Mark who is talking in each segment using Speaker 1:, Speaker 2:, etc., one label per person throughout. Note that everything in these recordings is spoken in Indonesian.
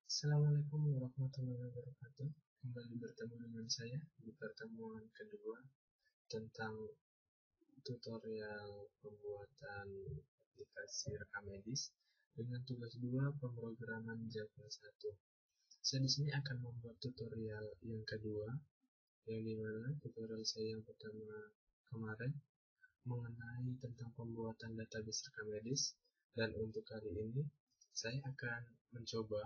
Speaker 1: Assalamualaikum warahmatullahi wabarakatuh. Kembali bertemu dengan saya di pertemuan kedua tentang tutorial pembuatan aplikasi rekam medis dengan tugas 2 pemrograman Java 1. Saya di sini akan membuat tutorial yang kedua, yang dimana tutorial saya yang pertama kemarin mengenai tentang pembuatan database rekam medis, dan untuk kali ini saya akan mencoba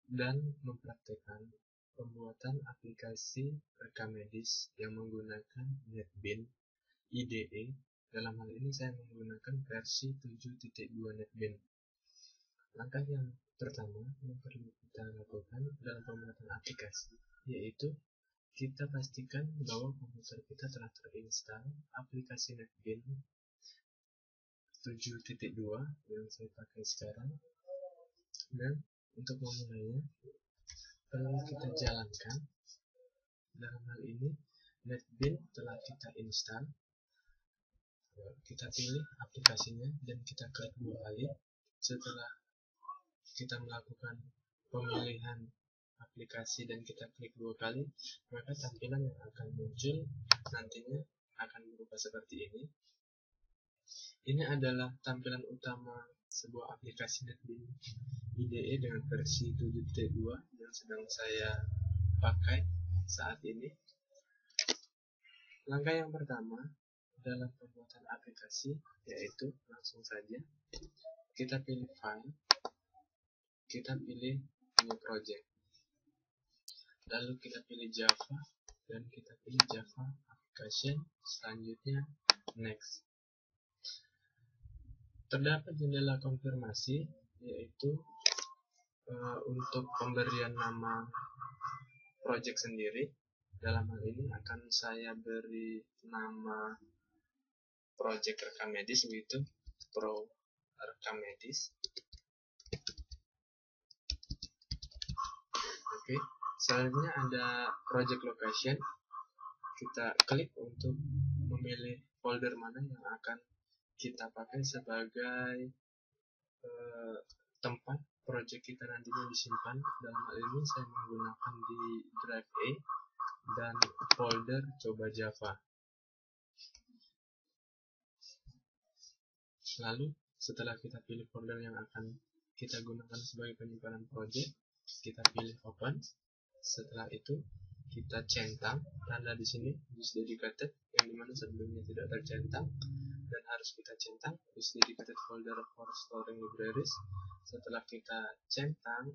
Speaker 1: dan mempraktekkan pembuatan aplikasi rekam medis yang menggunakan NetBeans IDE. Dalam hal ini saya menggunakan versi 7.2 NetBeans. Langkah yang pertama yang perlu kita lakukan dalam pembuatan aplikasi, yaitu kita pastikan bahwa komputer kita telah terinstall aplikasi NetBeans 7.2 yang saya pakai sekarang. Dan untuk memulainya perlu kita jalankan. Dalam hal ini NetBeans telah kita install. Kita pilih aplikasinya dan kita klik 2 kali. Setelah kita melakukan pemilihan aplikasi dan kita klik 2 kali, maka tampilan yang akan muncul nantinya akan berupa seperti ini. Ini adalah tampilan utama sebuah aplikasi NetBeans IDE dengan versi 7.2 yang sedang saya pakai saat ini. Langkah yang pertama dalam pembuatan aplikasi yaitu langsung saja kita pilih file, kita pilih new project, lalu kita pilih Java dan kita pilih Java application, selanjutnya next. Terdapat jendela konfirmasi yaitu untuk pemberian nama project sendiri. Dalam hal ini akan saya beri nama project rekam medis, yaitu Pro Rekam Medis. Oke, selanjutnya ada project location. Kita klik untuk memilih folder mana yang akan kita pakai sebagai tempat project kita nantinya disimpan. Dalam hal ini saya menggunakan di drive A dan folder coba Java. Lalu setelah kita pilih folder yang akan kita gunakan sebagai penyimpanan project, kita pilih open. Setelah itu kita centang tanda di sini use dedicated, yang dimana sebelumnya tidak tercentang dan harus kita centang use dedicated folder for storing libraries. Setelah kita centang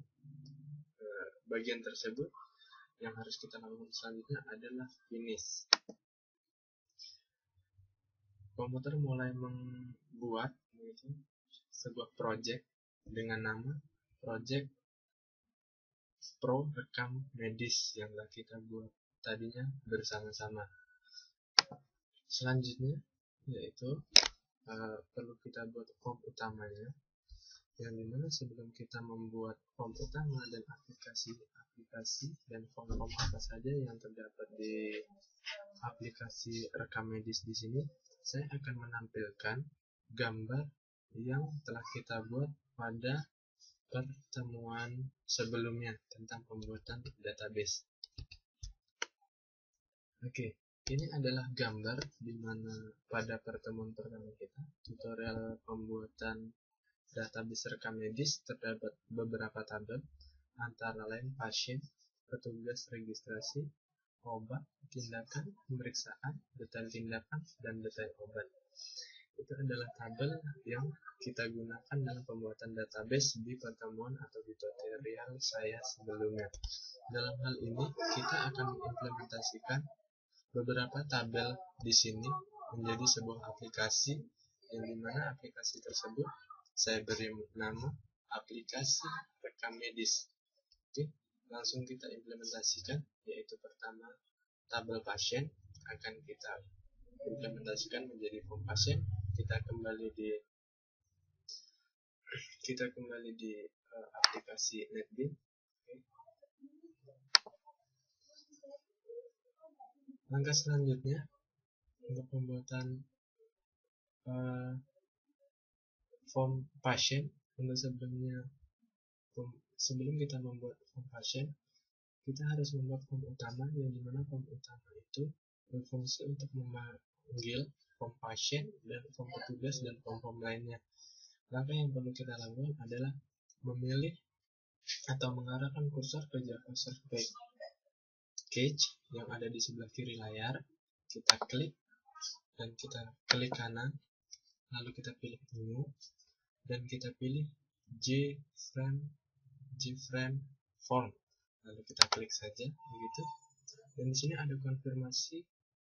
Speaker 1: bagian tersebut, yang harus kita lakukan selanjutnya adalah finish. Komputer mulai membuat sebuah project dengan nama project Pro Rekam Medis yang telah kita buat tadinya bersama-sama. Selanjutnya yaitu perlu kita buat form utamanya, yang dimana sebelum kita membuat form utama dan aplikasi dan form-form apa saja yang terdapat di aplikasi rekam medis di sini, saya akan menampilkan gambar yang telah kita buat pada pertemuan sebelumnya tentang pembuatan database. Oke, ini adalah gambar di mana pada pertemuan pertama kita, tutorial pembuatan database rekam medis, terdapat beberapa tabel, antara lain pasien, petugas registrasi, obat, tindakan, pemeriksaan, detail tindakan, dan detail obat. Itu adalah tabel yang kita gunakan dalam pembuatan database di pertemuan atau di tutorial saya sebelumnya. Dalam hal ini kita akan mengimplementasikan beberapa tabel di sini menjadi sebuah aplikasi, yang dimana aplikasi tersebut saya beri nama aplikasi rekam medis. Oke, langsung kita implementasikan, yaitu pertama tabel pasien akan kita implementasikan menjadi form pasien. Kita kembali di aplikasi NetBeans. Langkah selanjutnya untuk pembuatan form pasien, untuk sebelumnya sebelum kita membuat form pasien, kita harus membuat form utama, yang dimana form utama itu berfungsi untuk memanggil form pasien dan form petugas dan form lainnya. Langkah yang perlu kita lakukan adalah memilih atau mengarahkan kursor ke JavaScript page yang ada di sebelah kiri layar. Kita klik dan kita klik kanan, lalu kita pilih new dan kita pilih JFrame Form, lalu kita klik saja begitu. Dan di sini ada konfirmasi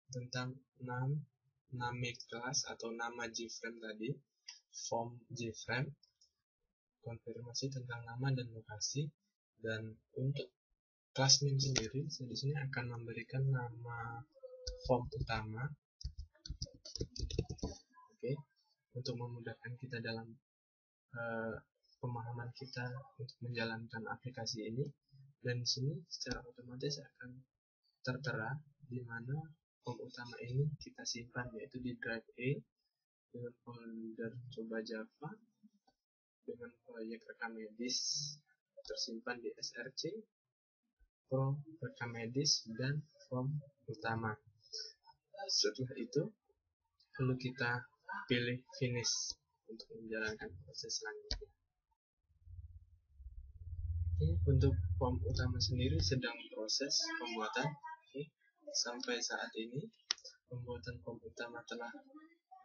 Speaker 1: tentang nama kelas atau nama JFrame tadi, form JFrame, konfirmasi tentang nama dan lokasi. Dan untuk kelas name sendiri, saya di sini akan memberikan nama form utama. Oke, untuk memudahkan kita dalam pemahaman kita untuk menjalankan aplikasi ini. Dan di sini secara otomatis akan tertera di mana form utama ini kita simpan, yaitu di drive A dengan folder coba Java dengan proyek rekam medis tersimpan di src pro rekam medis dan form utama. Setelah itu perlu kita pilih finish untuk menjalankan proses selanjutnya. Untuk form utama sendiri sedang proses pembuatan. Sampai saat ini pembuatan form utama telah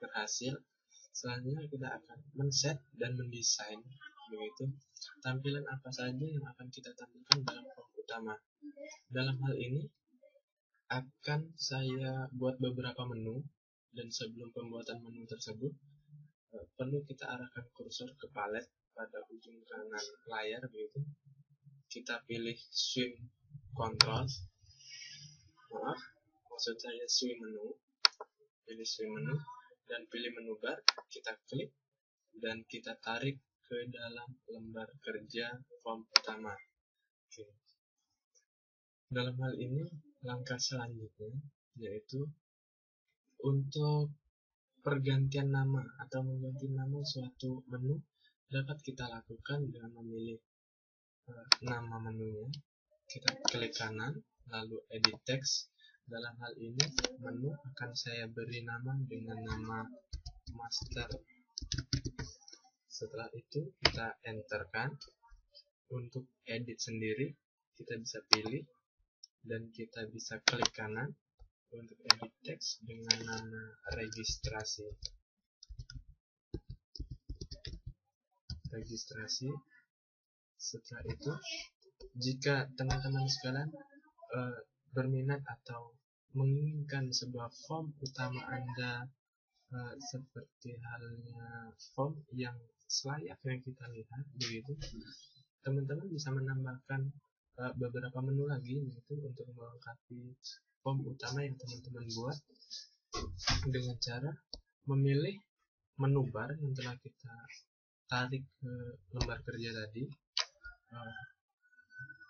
Speaker 1: berhasil. Selanjutnya kita akan men-set dan mendesain begitu tampilan apa saja yang akan kita tampilkan dalam form utama. Dalam hal ini akan saya buat beberapa menu, dan sebelum pembuatan menu tersebut perlu kita arahkan kursor ke palet pada ujung kanan layar begitu. Kita pilih swing control, maksud saya swing menu, pilih swing menu dan pilih menu bar, kita klik dan kita tarik ke dalam lembar kerja form utama. Oke. Dalam hal ini langkah selanjutnya yaitu untuk pergantian nama atau mengganti nama suatu menu dapat kita lakukan dengan memilih nama menunya. Kita klik kanan lalu edit text. Dalam hal ini menu akan saya beri nama dengan nama master. Setelah itu kita enterkan. Untuk edit sendiri kita bisa pilih dan kita bisa klik kanan untuk edit text dengan nama registrasi. Setelah itu, jika teman-teman sekalian berminat atau menginginkan sebuah form utama Anda seperti halnya form yang selayaknya kita lihat begitu, teman-teman bisa menambahkan beberapa menu lagi, yaitu untuk melengkapi form utama yang teman-teman buat dengan cara memilih menu bar yang telah kita tarik ke lembar kerja tadi.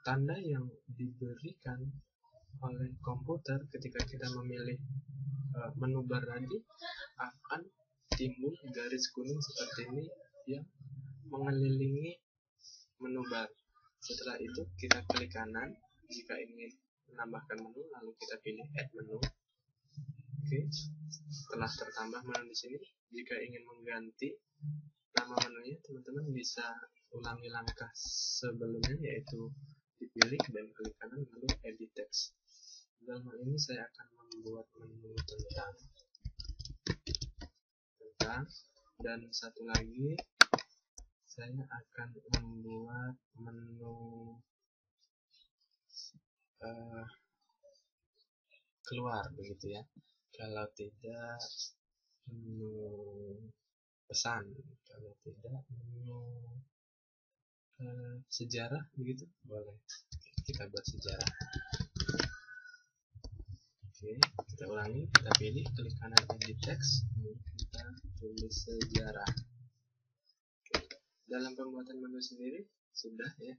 Speaker 1: Tanda yang diberikan oleh komputer ketika kita memilih menu bar tadi akan timbul garis kuning seperti ini yang mengelilingi menu bar. Setelah itu kita klik kanan jika ingin menambahkan menu, lalu kita pilih add menu. Oke, setelah tertambah menu di sini, jika ingin mengganti nama menunya, teman-teman bisa ulangi langkah sebelumnya, yaitu dipilih dan klik kanan lalu edit text. Dalam hal ini saya akan membuat menu tentang dan satu lagi saya akan membuat menu keluar begitu ya. Kalau tidak menu pesan, kalau tidak menu sejarah begitu boleh. Kita buat sejarah. Oke, kita ulangi, kita pilih, klik kanan edit text, kita tulis sejarah. Oke. Dalam pembuatan menu sendiri sudah ya.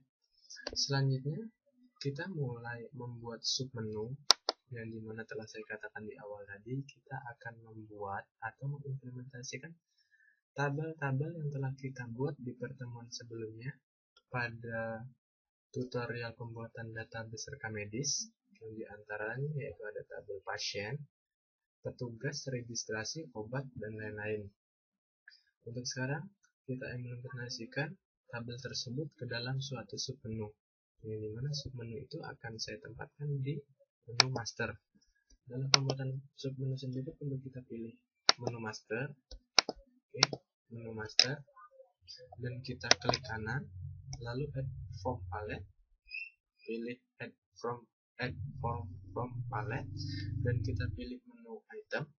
Speaker 1: Selanjutnya kita mulai membuat submenu, yang dimana telah saya katakan di awal tadi, kita akan membuat atau mengimplementasikan tabel-tabel yang telah kita buat di pertemuan sebelumnya pada tutorial pembuatan database rekam medis, yang diantaranya yaitu ada tabel pasien, petugas registrasi obat, dan lain-lain. Untuk sekarang, kita implementasikan tabel tersebut ke dalam suatu submenu, yang dimana submenu itu akan saya tempatkan di menu master. Dalam pembuatan submenu sendiri perlu kita pilih menu master, menu master, dan kita klik kanan, lalu add from palette, pilih add from palette, dan kita pilih menu item,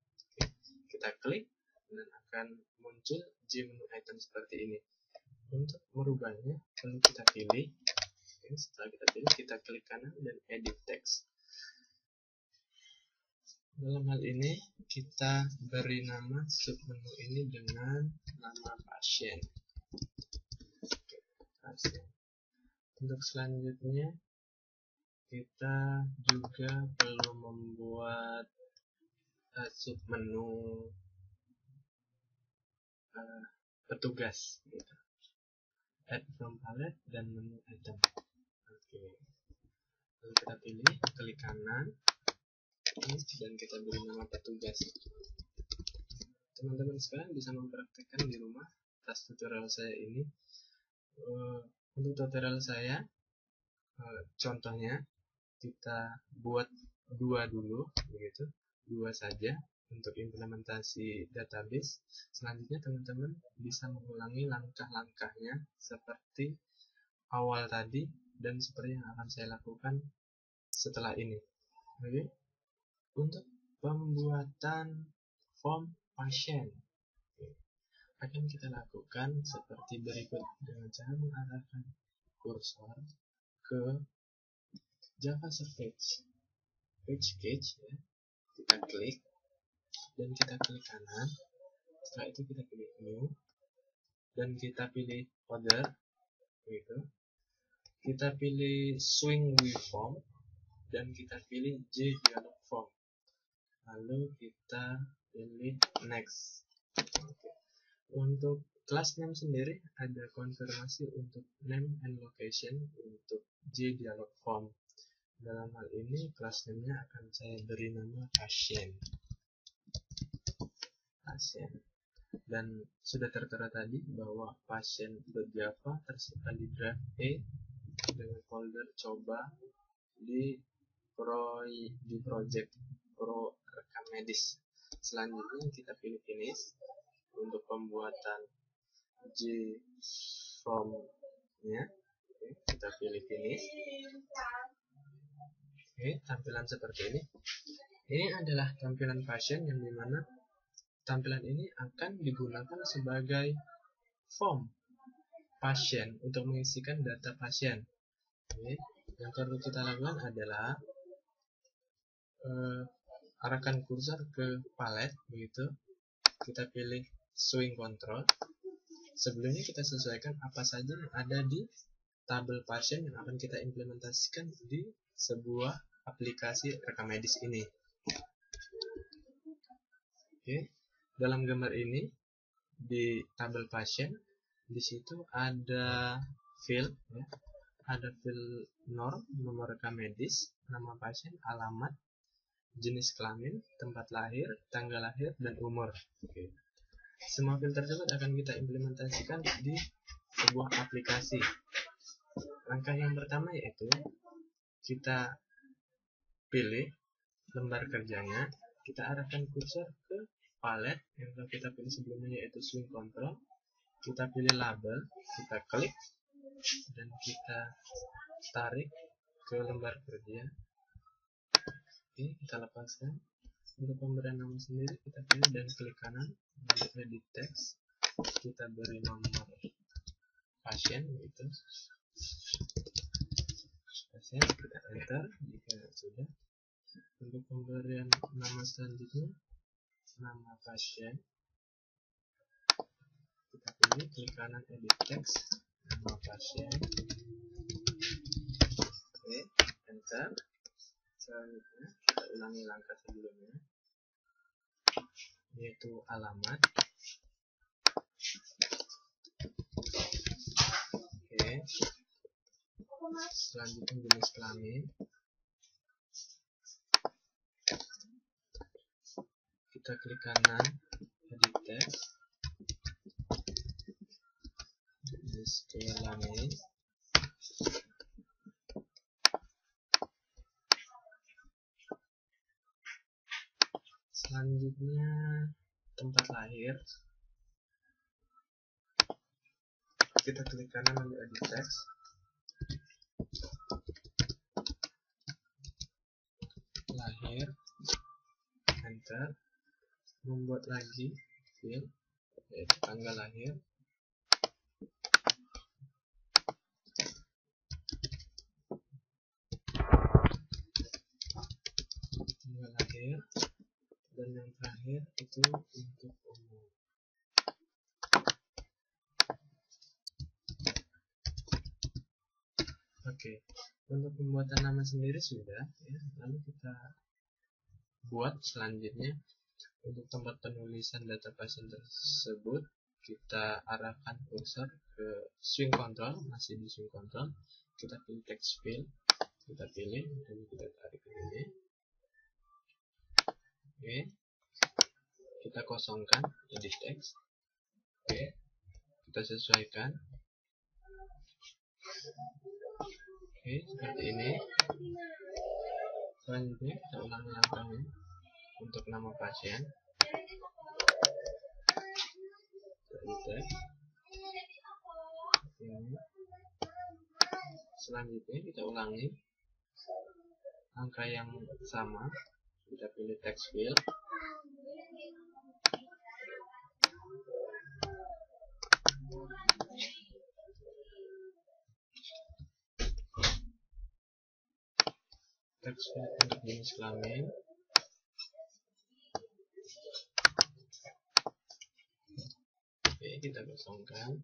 Speaker 1: kita klik, dan akan muncul menu item seperti ini. Untuk merubahnya perlu kita pilih, setelah kita pilih, kita klik kanan dan edit text. Dalam hal ini kita beri nama submenu ini dengan nama pasien. Untuk selanjutnya kita juga perlu membuat submenu petugas, add from palette dan menu item. Lalu kita pilih, klik kanan, dan kita beri nama petugas. Teman-teman sekalian bisa mempraktikkan di rumah atas tutorial saya ini. Untuk tutorial saya, contohnya kita buat dua dulu, begitu, dua saja untuk implementasi database. Selanjutnya teman-teman bisa mengulangi langkah-langkahnya seperti awal tadi dan seperti yang akan saya lakukan setelah ini. Oke. Untuk pembuatan form pasien akan kita lakukan seperti berikut, dengan cara mengarahkan kursor ke JavaScript page ya. Kita klik dan kita klik kanan. Setelah itu kita pilih new dan kita pilih order, gitu. Kita pilih swing waveform dan kita pilih J dialog form. Lalu kita pilih next. Untuk class name sendiri ada konfirmasi untuk name and location untuk J dialog form. Dalam hal ini class name-nya akan saya beri nama pasien. Dan sudah tertera tadi bahwa pasien.java tersimpan di drive E dengan folder coba di project pro rekam medis. Selanjutnya kita pilih finish untuk pembuatan J form-nya. Kita pilih finish. Tampilan seperti ini. Ini adalah tampilan pasien, yang dimana tampilan ini akan digunakan sebagai form pasien untuk mengisikan data pasien. Yang perlu kita lakukan adalah arahkan kursor ke palette, begitu. Kita pilih swing control. Sebelumnya kita sesuaikan apa saja yang ada di tabel pasien yang akan kita implementasikan di sebuah aplikasi rekam medis ini. Dalam gambar ini di tabel pasien, di situ ada field, ya. Ada field nomor rekam medis, nama pasien, alamat, jenis kelamin, tempat lahir, tanggal lahir, dan umur. Semua field tersebut akan kita implementasikan di sebuah aplikasi. Langkah yang pertama yaitu kita pilih lembar kerjanya, kita arahkan kursor ke palette yang telah kita pilih sebelumnya yaitu swing control. Kita pilih label, kita klik dan kita tarik ke lembar kerja. Kita lepaskan. Untuk pemberian nama sendiri kita pilih dan klik kanan, lalu edit text. Kita beri nomor pasien, yaitu pasien, kita enter jika sudah. Untuk pemberian nama selanjutnya, nama pasien, kita pilih, klik kanan, edit text, nama pasien, enter. Selanjutnya kita ulangi langkah sebelumnya, yaitu alamat. Selanjutnya jenis kelamin. Kita klik kanan, edit text, jenis kelamin. Selanjutnya tempat lahir. Kita klik kanan lalu edit text, lahir, enter, membuat lagi field yaitu tanggal lahir, dan yang terakhir itu untuk umur. Oke, untuk pembuatan nama sendiri sudah ya. Lalu kita buat selanjutnya untuk tempat penulisan data pasien tersebut, kita arahkan cursor ke swing control, masih di swing control, kita pilih text field, kita pilih dan kita tarik ke sini. Oke, kita kosongkan edit text. Oke, kita sesuaikan. Oke, seperti ini. Selanjutnya kita ulangi langkahnya untuk nama pasien. Edit text. Ini. Selanjutnya kita ulangi angka yang sama, kita pilih text field, text field untuk jenis kelamin. Oke, kita kosongkan.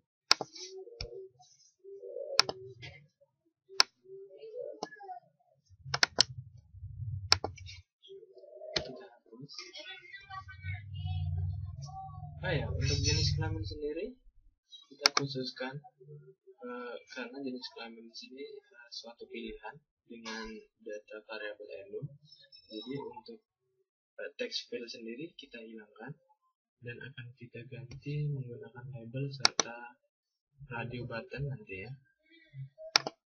Speaker 1: Untuk jenis kelamin sendiri kita khususkan karena jenis kelamin di sini suatu pilihan dengan data variabel enum. Jadi untuk text field sendiri kita hilangkan dan akan kita ganti menggunakan label serta radio button nanti ya.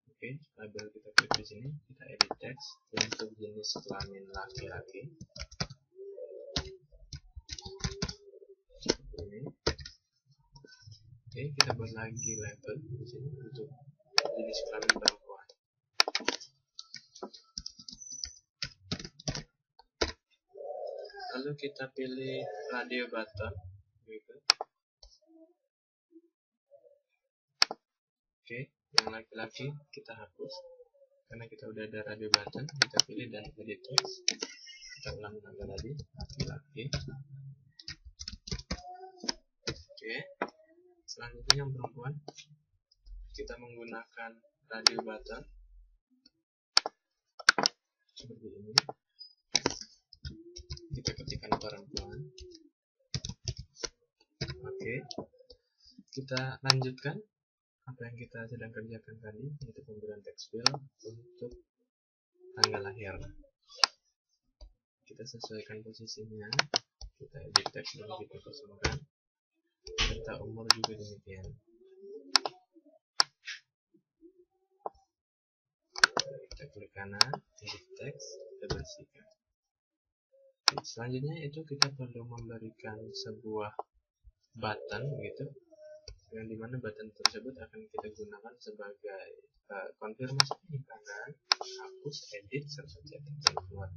Speaker 1: Oke, label kita klik di sini, kita edit text untuk jenis kelamin laki-laki. Oke, kita buat lagi label di sini untuk jenis kelamin perempuan. Lalu kita pilih radio button gitu. Oke, yang laki-laki kita hapus karena kita udah ada radio button. Kita pilih dan edit text. Kita ulang lagi laki-laki. Oke. Selanjutnya yang perempuan, kita menggunakan radio button seperti ini. Kita ketikkan perempuan. Oke, kita lanjutkan apa yang kita sedang kerjakan tadi, yaitu pemberian text field untuk tanggal lahir. Kita sesuaikan posisinya, kita edit text dan kita kosongkan. Serta umur juga demikian. Kita klik kanan, edit text, kita bersihkan. Selanjutnya itu kita perlu memberikan sebuah button gitu, yang dimana button tersebut akan kita gunakan sebagai konfirmasi kanan, hapus, edit, serta cetak dan keluar.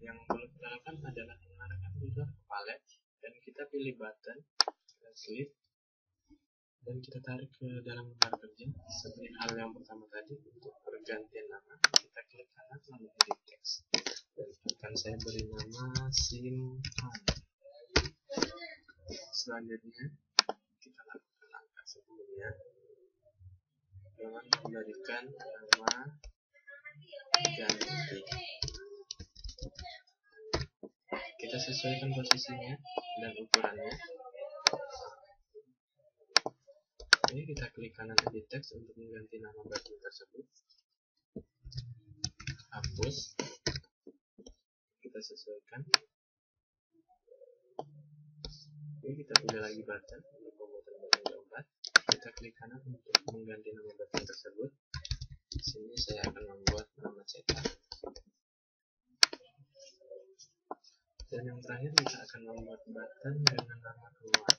Speaker 1: Yang perlu kita lakukan adalah mengarahkan cursor ke palet dan kita pilih button, kita klik dan kita tarik ke dalam lembar kerja seperti hal yang pertama tadi. Untuk pergantian nama kita klik kanan lalu edit text dan akan saya beri nama Simpan. Selanjutnya kita lakukan langkah sebelumnya dengan memberikan nama ganti. Kita sesuaikan posisinya dan ukurannya. Oke, kita klik kanan edit text untuk mengganti nama button tersebut. Hapus, kita sesuaikan. Oke, kita pilih lagi button untuk pembuatan button keempat. Kita klik kanan untuk mengganti nama button tersebut. Di sini saya akan membuat nama cetak. Dan yang terakhir kita akan membuat button dengan nama keluar.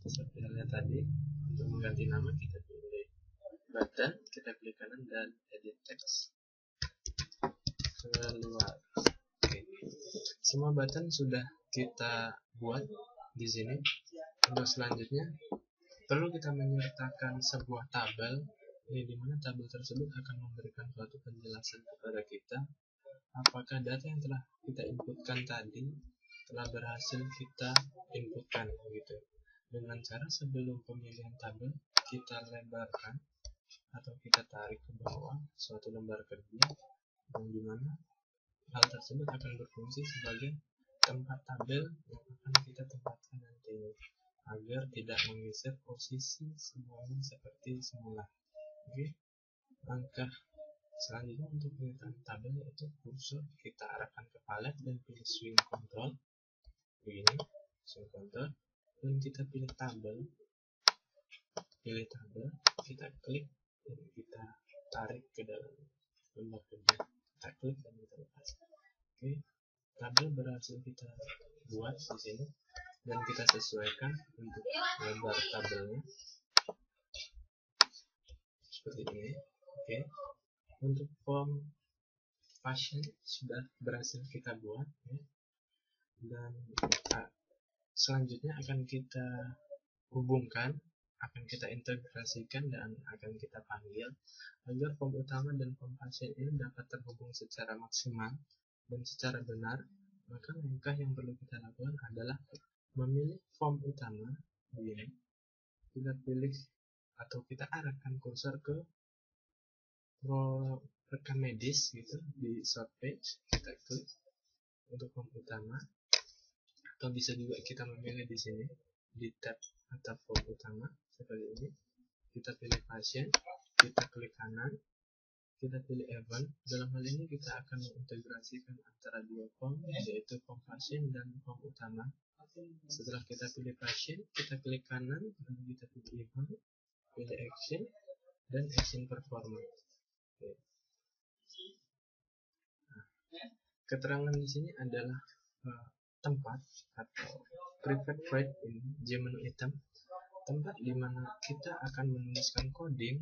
Speaker 1: Seperti halnya tadi, untuk mengganti nama kita pilih button, kita klik kanan dan edit text keluar. Oke. Semua button sudah kita buat di sini. Untuk selanjutnya perlu kita menyertakan sebuah tabel, di mana tabel tersebut akan memberikan suatu penjelasan kepada kita apakah data yang telah kita inputkan tadi telah berhasil kita inputkan gitu. Dengan cara sebelum pemilihan tabel kita lebarkan atau kita tarik ke bawah suatu lembar kerja, yang dimana hal tersebut akan berfungsi sebagai tempat tabel yang akan kita tempatkan nantinya agar tidak menggeser posisi semuanya seperti semula. Oke. Langkah selanjutnya untuk penyitaan tabel yaitu kursor kita arahkan ke palet dan pilih swing control. Begini, swing control, dan kita pilih tabel. Kita klik dan kita tarik ke dalam lembar kerja. Kita klik dan kita lepas. Oke, tabel berhasil kita buat di sini dan kita sesuaikan untuk lebar tabelnya seperti ini. Oke, untuk form pasien sudah berhasil kita buat ya. Dan selanjutnya akan kita hubungkan, akan kita integrasikan dan akan kita panggil agar form utama dan form pasien ini dapat terhubung secara maksimal dan secara benar. Maka langkah yang perlu kita lakukan adalah memilih form utama. Begini, kita pilih atau kita arahkan kursor ke rekam medis gitu di short page, kita klik untuk form utama, atau bisa juga kita memilih di sini di tab atau form utama seperti ini. Kita pilih pasien, kita klik kanan, kita pilih event. Dalam hal ini kita akan mengintegrasikan antara dua form, yaitu form pasien dan form utama. Setelah kita pilih pasien, kita klik kanan, lalu kita pilih event, pilih action, dan action performance. Oke. Nah, keterangan di sini adalah tempat atau private rate ini menu item, tempat di mana kita akan menuliskan coding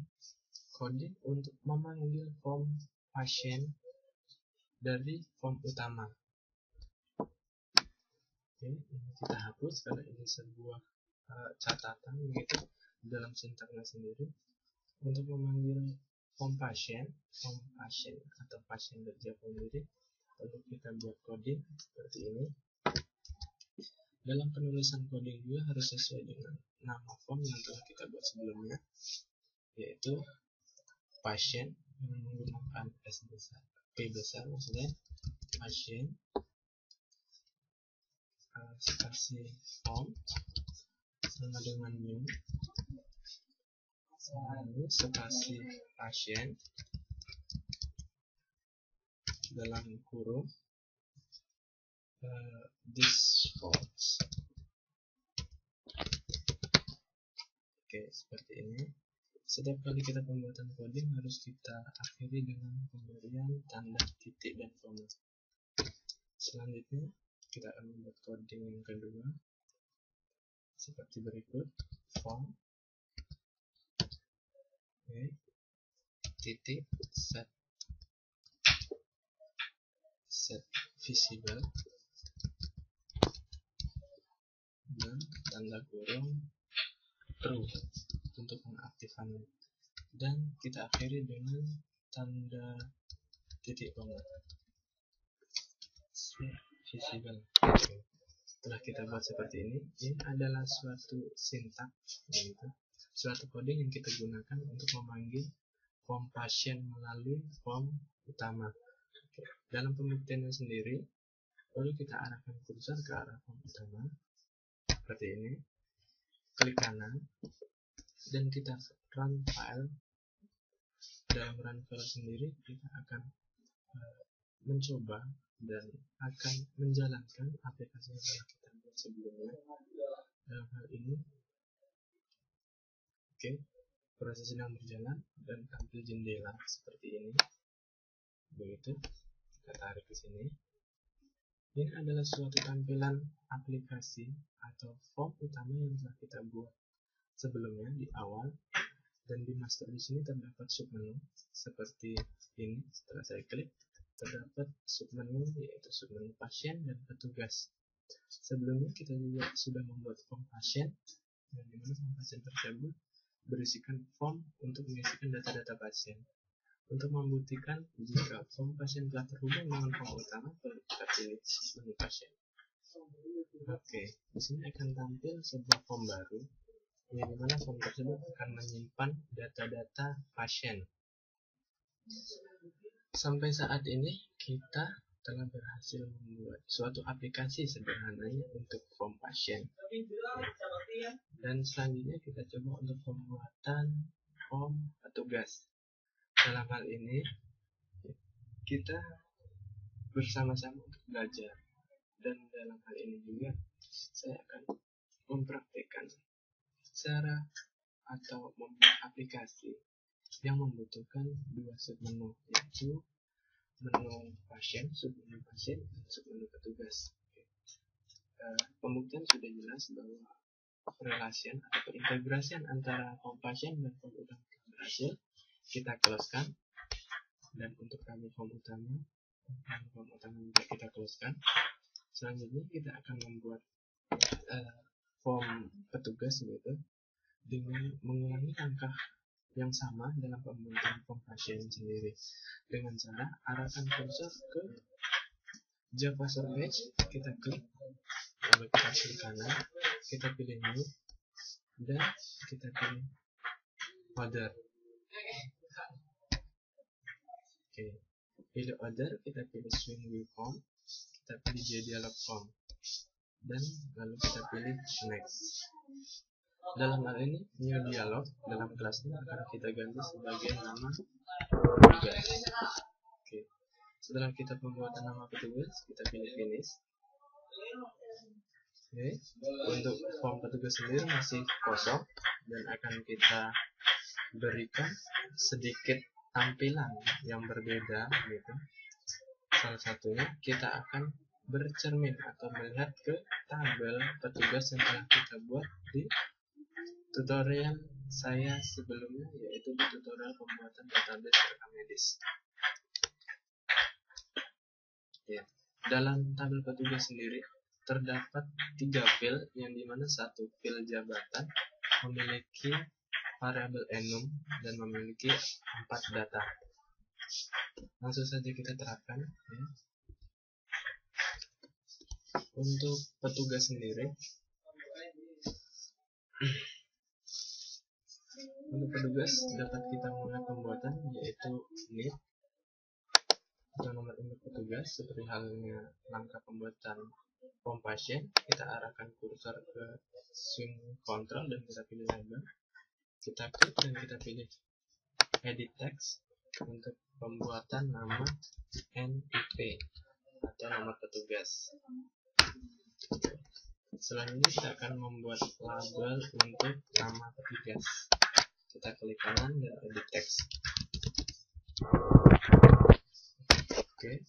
Speaker 1: untuk memanggil form pasien dari form utama. Oke, ini kita hapus karena ini sebuah catatan begitu dalam sintaknya sendiri. Untuk memanggil form pasien atau pasien Java sendiri, lalu kita buat coding seperti ini. Dalam penulisan coding juga harus sesuai dengan nama form yang telah kita buat sebelumnya, yaitu pasien dengan menggunakan P besar maksudnya pasien spasi form sama dengan new lalu spasi pasien dalam kurung this false. Oke, seperti ini. Setiap kali kita pembuatan coding harus kita akhiri dengan pemberian tanda titik dan koma. Selanjutnya kita akan membuat coding yang kedua seperti berikut. Form, oke, titik set visible dan tanda kurung true untuk mengaktifkannya, dan kita akhiri dengan tanda titik koma visible. Setelah kita buat seperti ini adalah suatu sintaks, yaitu suatu coding yang kita gunakan untuk memanggil form pasien melalui form utama. Dalam pembuktiannya sendiri, perlu kita arahkan kursor ke arah form utama seperti ini. klik kanan dan kita run file. Dalam run file sendiri kita akan mencoba dan akan menjalankan aplikasi yang telah kita buat sebelumnya. Dalam hal ini, proses sedang berjalan dan tampil jendela seperti ini. Begitu, kita tarik ke sini. Ini adalah suatu tampilan aplikasi atau form utama yang telah kita buat sebelumnya di awal, dan di master di sini terdapat submenu seperti ini. Setelah saya klik, terdapat submenu, yaitu submenu pasien dan petugas. Sebelumnya kita juga sudah membuat form pasien, dan dimana form pasien tersebut berisikan form untuk mengisikan data-data pasien. Untuk membuktikan jika form pasien telah terhubung dengan form utama, kita pilih menu pasien. Di sini akan tampil sebuah form baru, yang dimana form tersebut akan menyimpan data-data pasien. Sampai saat ini kita telah berhasil membuat suatu aplikasi sederhananya untuk form pasien. Dan selanjutnya kita coba untuk pembuatan form petugas. Dalam hal ini kita bersama-sama untuk belajar, dan dalam hal ini juga saya akan mempraktikkan cara atau membuat aplikasi yang membutuhkan dua submenu, yaitu menu pasien, submenu pasien, dan submenu petugas. Pembuktian sudah jelas bahwa relasian atau integrasian antara form pasien dan form utama berhasil. Kita closekan, dan untuk kami form utama juga kita closekan. Selanjutnya kita akan membuat form petugas gitu, dengan mengulangi langkah yang sama dalam pembuatan form pasien sendiri, dengan cara arahkan kursor ke Java Source Page, kita klik, lalu kita klik kanan, kita pilih new, dan kita pilih order. Pilih order, kita pilih swing view form, kita pilih dialog form, dan lalu kita pilih next. Dalam hal ini, new dialog dalam kelasnya akan kita ganti sebagai nama petugas. Setelah kita pembuatan nama petugas, kita pilih finish. Untuk form petugas sendiri masih kosong, dan akan kita berikan sedikit tampilan yang berbeda gitu. Salah satunya kita akan bercermin atau melihat ke tabel petugas yang telah kita buat di tutorial saya sebelumnya, yaitu di tutorial pembuatan database rekam medis. Dalam tabel petugas sendiri terdapat 3 field, yang dimana satu field jabatan memiliki variabel enum dan memiliki 4 data. Langsung saja kita terapkan. Untuk petugas sendiri, dapat kita mulai pembuatan, yaitu need atau nomor induk petugas. Seperti halnya langkah pembuatan form pasien, kita arahkan kursor ke swing control dan kita pilih label. Kita klik dan kita pilih edit text untuk pembuatan nama NIP atau nomor petugas. Selanjutnya kita akan membuat label untuk nama petugas. Kita klik kanan dan edit text.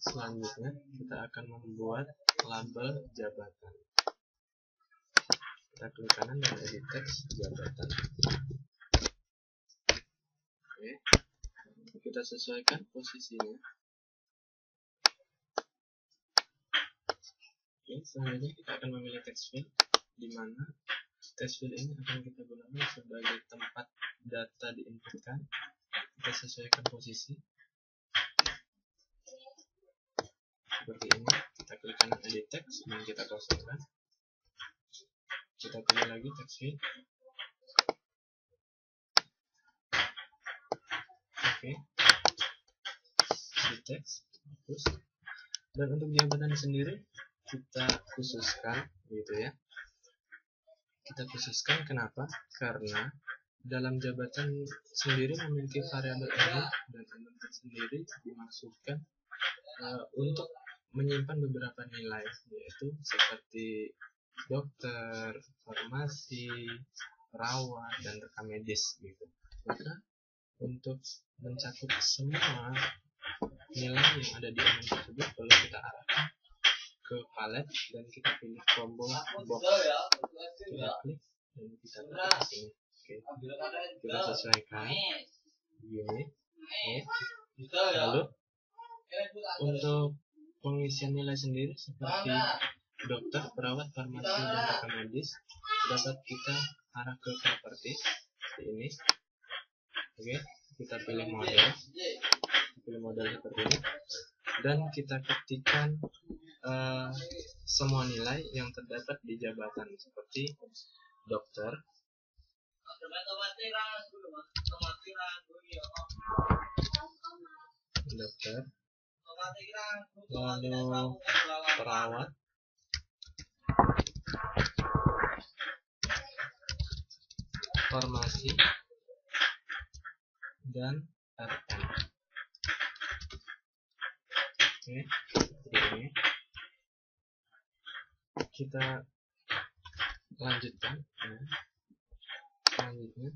Speaker 1: Selanjutnya kita akan membuat label jabatan. Kita klik kanan dan edit text jabatan. Kita sesuaikan posisinya. Selanjutnya kita akan memilih text field, di mana text field ini akan kita gunakan sebagai tempat data diinputkan. Kita sesuaikan posisi seperti ini. Kita klik kanan edit text dan kita kosongkan. Kita pilih lagi text field. Edit text, hapus. Dan untuk jabatan sendiri kita khususkan gitu ya. kita khususkan. Kenapa? Karena dalam jabatan sendiri memiliki variabel element, dan element sendiri dimaksudkan untuk menyimpan beberapa nilai, yaitu seperti dokter, farmasi, perawat, dan rekam medis gitu. Maka untuk mencakup semua nilai yang ada di element tersebut perlu kita arahkan ke palet dan kita pilih combo box. Kita klik dan kita pilih di sini. Oke. Kita sesuaikan begini. Lalu untuk pengisian nilai sendiri seperti dokter, perawat, farmasi, dan rekam medis dapat kita arah ke properti seperti ini. Oke, kita pilih model seperti ini, dan kita ketikkan semua nilai yang terdapat di jabatan seperti dokter, lalu perawat, farmasi, dan RM. Oke, ini kita lanjutkan. Selanjutnya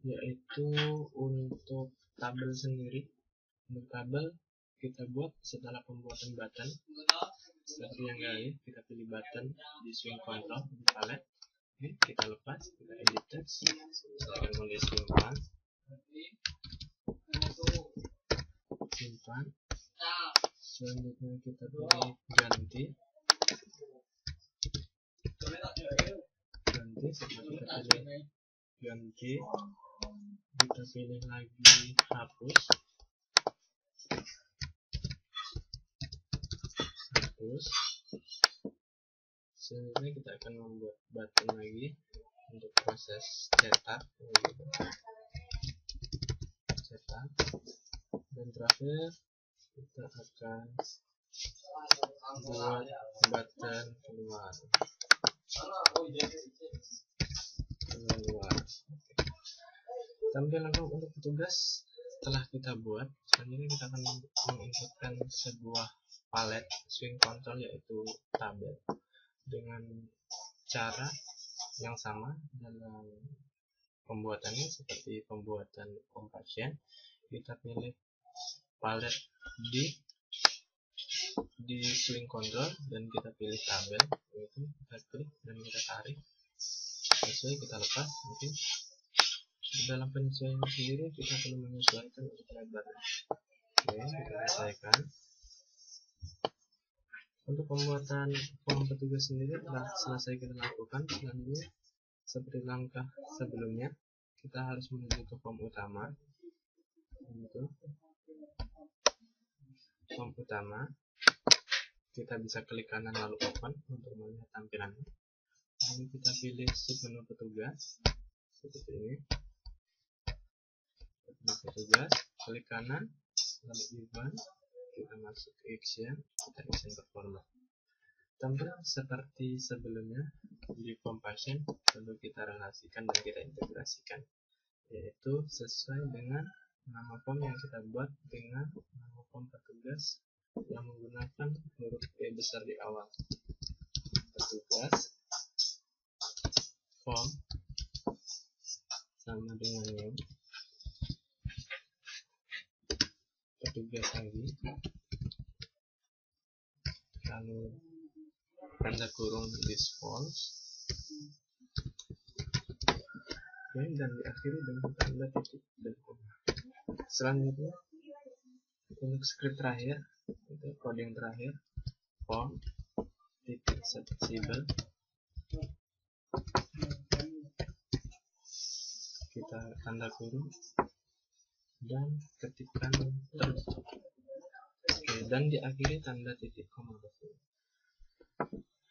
Speaker 1: yaitu untuk tabel sendiri. Untuk tabel kita buat setelah pembuatan button seperti yang tadi, kita pilih button di swing control di palet. Oke, kita lepas, kita edit text, saya menulis simpan. Selanjutnya kita pilih ganti. Setelah kita pilih ganti, kita pilih lagi hapus. Selanjutnya kita akan membuat button lagi untuk proses cetak, dan terakhir kita akan buat button keluar. Tampilan untuk petugas setelah kita buat, selanjutnya kita akan menginputkan sebuah palet swing control, yaitu tabel, dengan cara yang sama dalam pembuatannya seperti pembuatan compassion. Kita pilih palet di swing control dan kita pilih tabel, yaitu kita klik dan kita tarik sesuai, kita lepas. Mungkin dalam penyesuaian sendiri kita perlu menyesuaikan untuk lebarnya. Oke, kita sesuaikan. Untuk pembuatan form petugas sendiri telah selesai kita lakukan. Selanjutnya seperti langkah sebelumnya, kita harus menuju ke form utama. Form utama, kita bisa klik kanan lalu open untuk melihat tampilannya. Lalu kita pilih submenu petugas seperti ini. Petugas, klik kanan lalu event, kita masuk ke action, kita action performa. Tampilan seperti sebelumnya di compassion perlu kita relasikan dan kita integrasikan, yaitu sesuai dengan nama form yang kita buat dengan nama form petugas yang menggunakan huruf P besar di awal. Petugas form sama dengan name, petugas lagi, lalu tanda kurung this false, dan diakhiri dengan tanda titik dan koma. Selanjutnya untuk script terakhir, itu coding terakhir, form titik set symbol, kita tanda kurung dan ketikkan terus. Oke, dan diakhiri tanda titik koma.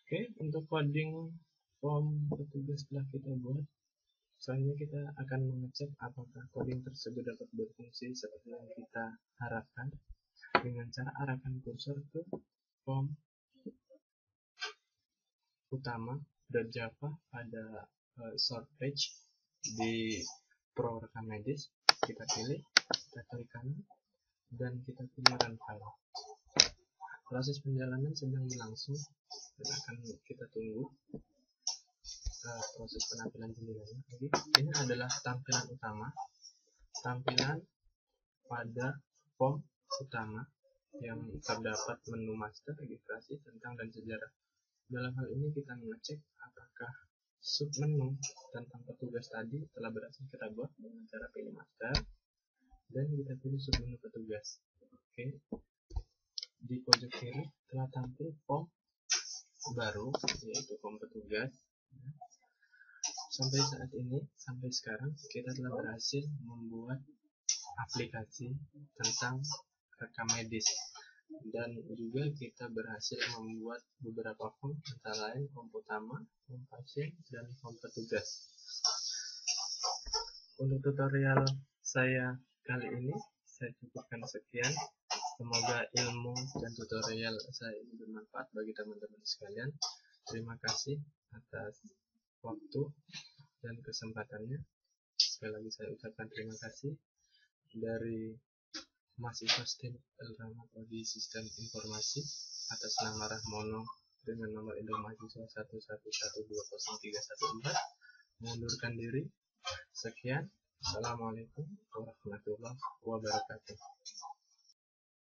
Speaker 1: Oke, untuk coding form petugas telah kita buat. Selanjutnya kita akan mengecek apakah coding tersebut dapat berfungsi seperti yang kita harapkan dengan cara arahkan kursor ke form utama .java ada short page di Pro Rekam Medis. Kita pilih, kita klik kanan, dan kita pilih run file. Proses penjalanan sedang berlangsung dan akan kita tunggu proses penampilan jendelanya. Jadi ini adalah tampilan utama, tampilan pada form utama yang terdapat menu master, registrasi, tentang, dan sejarah. Dalam hal ini kita mengecek apakah submenu tentang petugas tadi telah berhasil kita buat dengan cara pilih master dan kita pilih submenu petugas. Oke. Di pojok kiri telah tampil form baru, yaitu form petugas. Sampai saat ini, sampai sekarang kita telah berhasil membuat aplikasi tentang rekam medis, dan juga kita berhasil membuat beberapa form, antara lain form utama, form pasien, dan form petugas. Untuk tutorial saya kali ini saya cukupkan sekian. Semoga ilmu dan tutorial saya ini bermanfaat bagi teman-teman sekalian. Terima kasih atas waktu dan kesempatannya. Sekali lagi saya ucapkan terima kasih. Dari mahasiswa STEM Elrama Prodi Sistem Informasi atas nama Rahmono dengan nomor induk mahasiswa 111203114 mengundurkan diri. Sekian. Assalamualaikum warahmatullahi wabarakatuh.